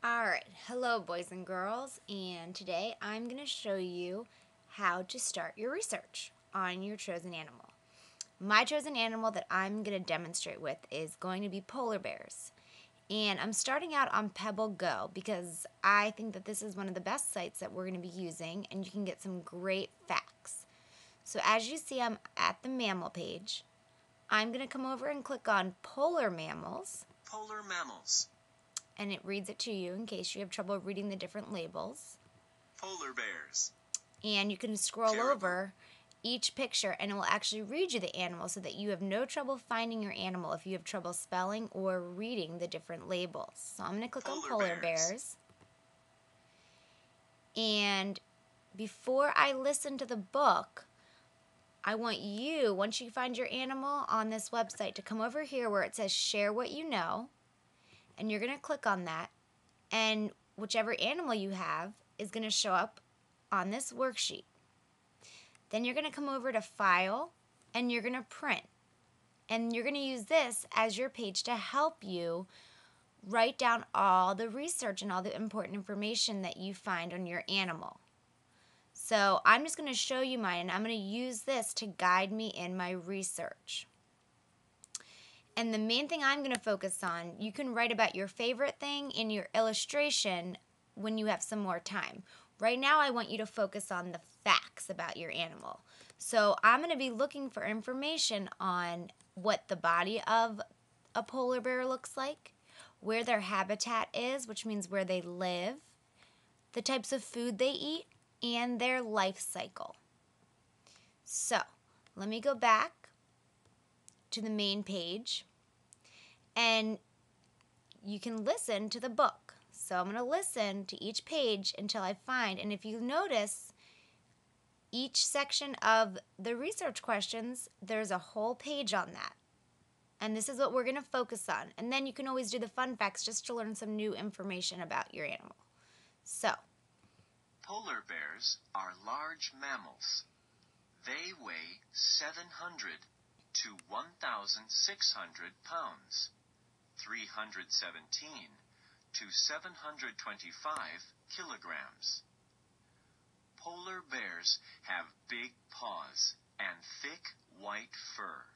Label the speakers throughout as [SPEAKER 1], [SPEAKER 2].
[SPEAKER 1] Alright, hello boys and girls, and today I'm going to show you how to start your research on your chosen animal. My chosen animal that I'm going to demonstrate with is going to be polar bears. And I'm starting out on Pebble Go because I think that this is one of the best sites that we're going to be using, and you can get some great facts. So as you see, I'm at the mammal page. I'm going to come over and click on polar mammals.
[SPEAKER 2] Polar mammals.
[SPEAKER 1] And it reads it to you in case you have trouble reading the different labels.
[SPEAKER 2] Polar bears.
[SPEAKER 1] And you can scroll
[SPEAKER 2] Caribou.
[SPEAKER 1] over each picture and it will actually read you the animal so that you have no trouble finding your animal if you have trouble spelling or reading the different labels. So I'm going to click on polar bears. And before I listen to the book, I want you, once you find your animal on this website, to come over here where it says share what you know. And you're going to click on that. And whichever animal you have is going to show up on this worksheet. Then you're going to come over to File, and you're going to print. And you're going to use this as your page to help you write down all the research and all the important information that you find on your animal. So I'm just going to show you mine, and I'm going to use this to guide me in my research. And the main thing I'm going to focus on, you can write about your favorite thing in your illustration when you have some more time. Right now, I want you to focus on the facts about your animal. So I'm going to be looking for information on what the body of a polar bear looks like, where their habitat is, which means where they live, the types of food they eat, and their life cycle. So let me go back to the main page, and you can listen to the book. So I'm going to listen to each page until I find, and if you notice, each section of the research questions, there's a whole page on that. And this is what we're going to focus on. And then you can always do the fun facts just to learn some new information about your animal. So,
[SPEAKER 2] polar bears are large mammals. They weigh 700 to 1,600 pounds, 317 to 725 kilograms. Polar bears have big paws and thick white fur.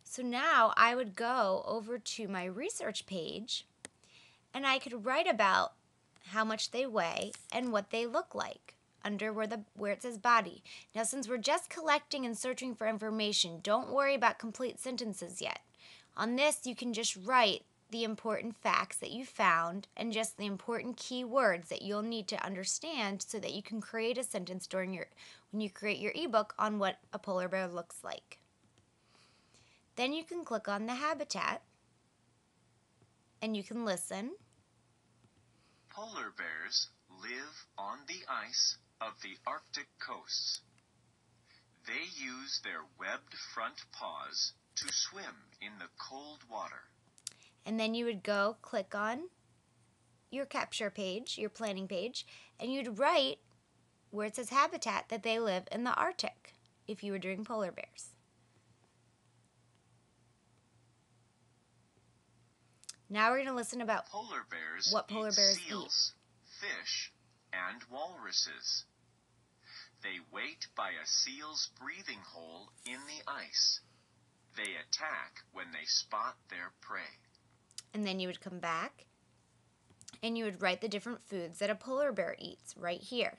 [SPEAKER 1] So now I would go over to my research page and I could write about how much they weigh and what they look like under where it says body. Now, since we're just collecting and searching for information, don't worry about complete sentences yet. On this, you can just write the important facts that you found and just the important key words that you'll need to understand so that you can create a sentence when you create your ebook on what a polar bear looks like. Then you can click on the habitat and you can listen.
[SPEAKER 2] Polar bears live on the ice of the Arctic coasts. They use their webbed front paws to swim in the cold water.
[SPEAKER 1] And then you would go click on your capture page, your planning page, and you'd write where it says habitat that they live in the Arctic if you were doing polar bears. Now we're going to listen about
[SPEAKER 2] polar bears
[SPEAKER 1] what polar bears
[SPEAKER 2] seals, fish, and walruses. They wait by a seal's breathing hole in the ice. They attack when they spot their prey.
[SPEAKER 1] And then you would come back and you would write the different foods that a polar bear eats right here.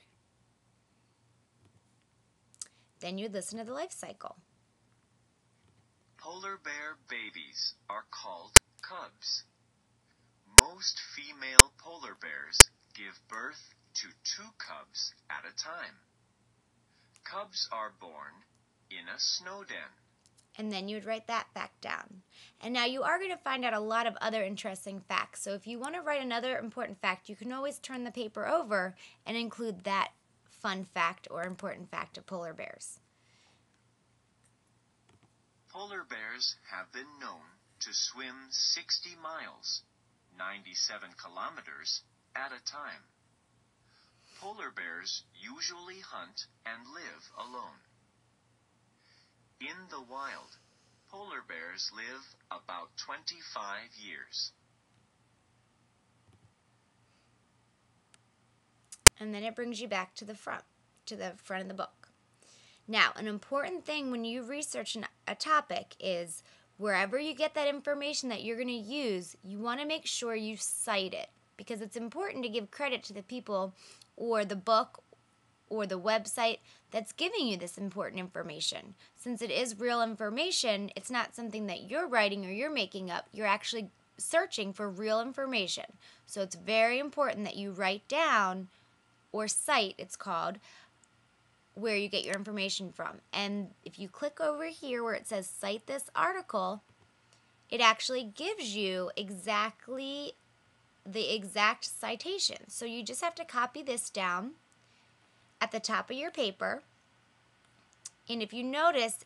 [SPEAKER 1] Then you would listen to the life cycle.
[SPEAKER 2] Polar bear babies are called cubs. Most female polar bears give birth to 2 cubs at a time. Cubs are born in a snow den.
[SPEAKER 1] And then you would write that fact down. And now you are going to find out a lot of other interesting facts. So if you want to write another important fact, you can always turn the paper over and include that fun fact or important fact of polar bears.
[SPEAKER 2] Polar bears have been known to swim 60 miles, 97 kilometers, at a time. Polar bears usually hunt and live alone. In the wild, polar bears live about 25 years.
[SPEAKER 1] And then it brings you back to the front of the book. Now, an important thing when you research a topic is wherever you get that information that you're going to use, you want to make sure you cite it, because it's important to give credit to the people or the book or the website that's giving you this important information. Since it is real information, it's not something that you're writing or you're making up. You're actually searching for real information. So it's very important that you write down, or cite, it's called, where you get your information from. And if you click over here where it says cite this article, it actually gives you exactly the exact citation. So you just have to copy this down at the top of your paper. And if you notice,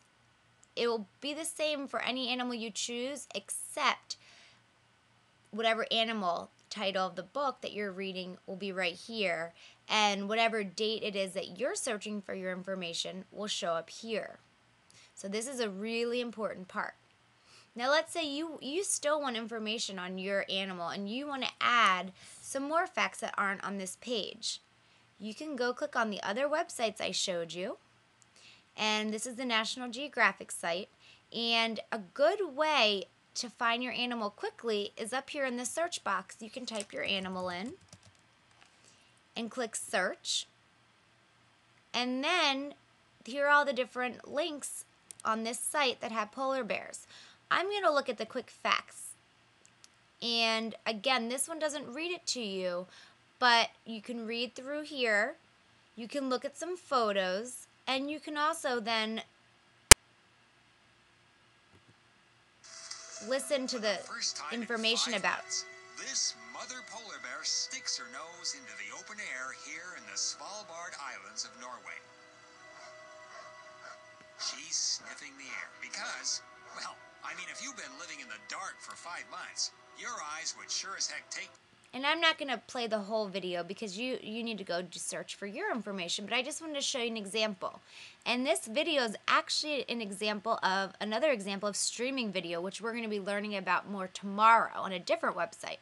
[SPEAKER 1] it will be the same for any animal you choose, except whatever animal title of the book that you're reading will be right here, and whatever date it is that you're searching for your information will show up here. So this is a really important part. Now let's say you still want information on your animal and you want to add some more facts that aren't on this page. You can go click on the other websites I showed you, and this is the National Geographic site, and a good way to find your animal quickly is up here in the search box. You can type your animal in and click search, and then here are all the different links on this site that have polar bears. I'm going to look at the quick facts, and again, this one doesn't read it to you, but you can read through here, you can look at some photos, and you can also then listen to the information about.
[SPEAKER 2] This mother polar bear sticks her nose into the open air here in the Svalbard Islands of Norway. She's sniffing the air because, well, I mean, if you've been living in the dark for 5 months, your eyes would sure as heck take.
[SPEAKER 1] And I'm not going to play the whole video because you need to go search for your information, but I just wanted to show you an example. And this video is actually another example of streaming video, which we're going to be learning about more tomorrow on a different website.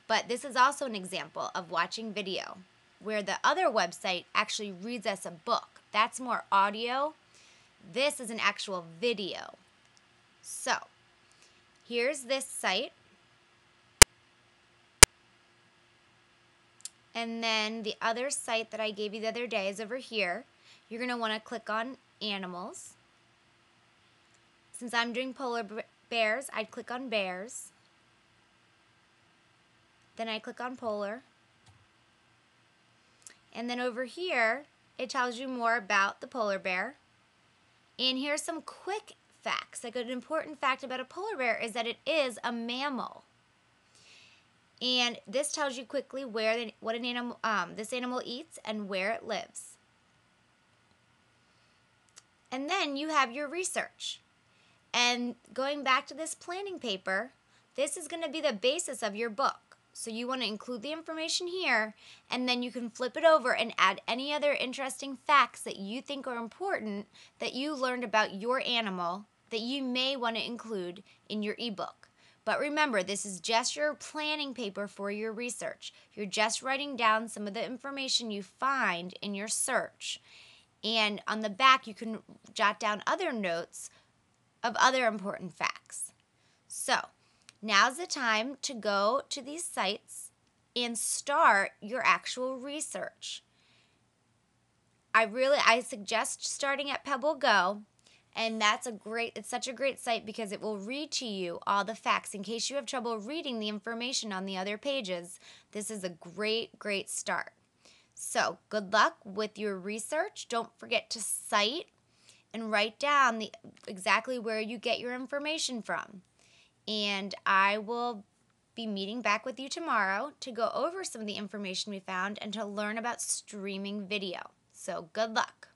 [SPEAKER 1] But this is also an example of watching video, where the other website actually reads us a book. That's more audio. This is an actual video. So, here's this site. And then the other site that I gave you the other day is over here. You're going to want to click on animals. Since I'm doing polar bears, I'd click on bears. Then I click on polar. And then over here, it tells you more about the polar bear. And here's some quick facts. Like, an important fact about a polar bear is that it is a mammal. And this tells you quickly what this animal eats and where it lives. And then you have your research. And going back to this planning paper, this is going to be the basis of your book. So you want to include the information here, and then you can flip it over and add any other interesting facts that you think are important that you learned about your animal that you may want to include in your ebook. But remember, this is just your planning paper for your research. You're just writing down some of the information you find in your search. And on the back, you can jot down other notes of other important facts. So, now's the time to go to these sites and start your actual research. I suggest starting at Pebble Go. And it's such a great site because it will read to you all the facts. In case you have trouble reading the information on the other pages, this is a great, great start. So, good luck with your research. Don't forget to cite and write down exactly where you get your information from. And I will be meeting back with you tomorrow to go over some of the information we found and to learn about streaming video. So, good luck.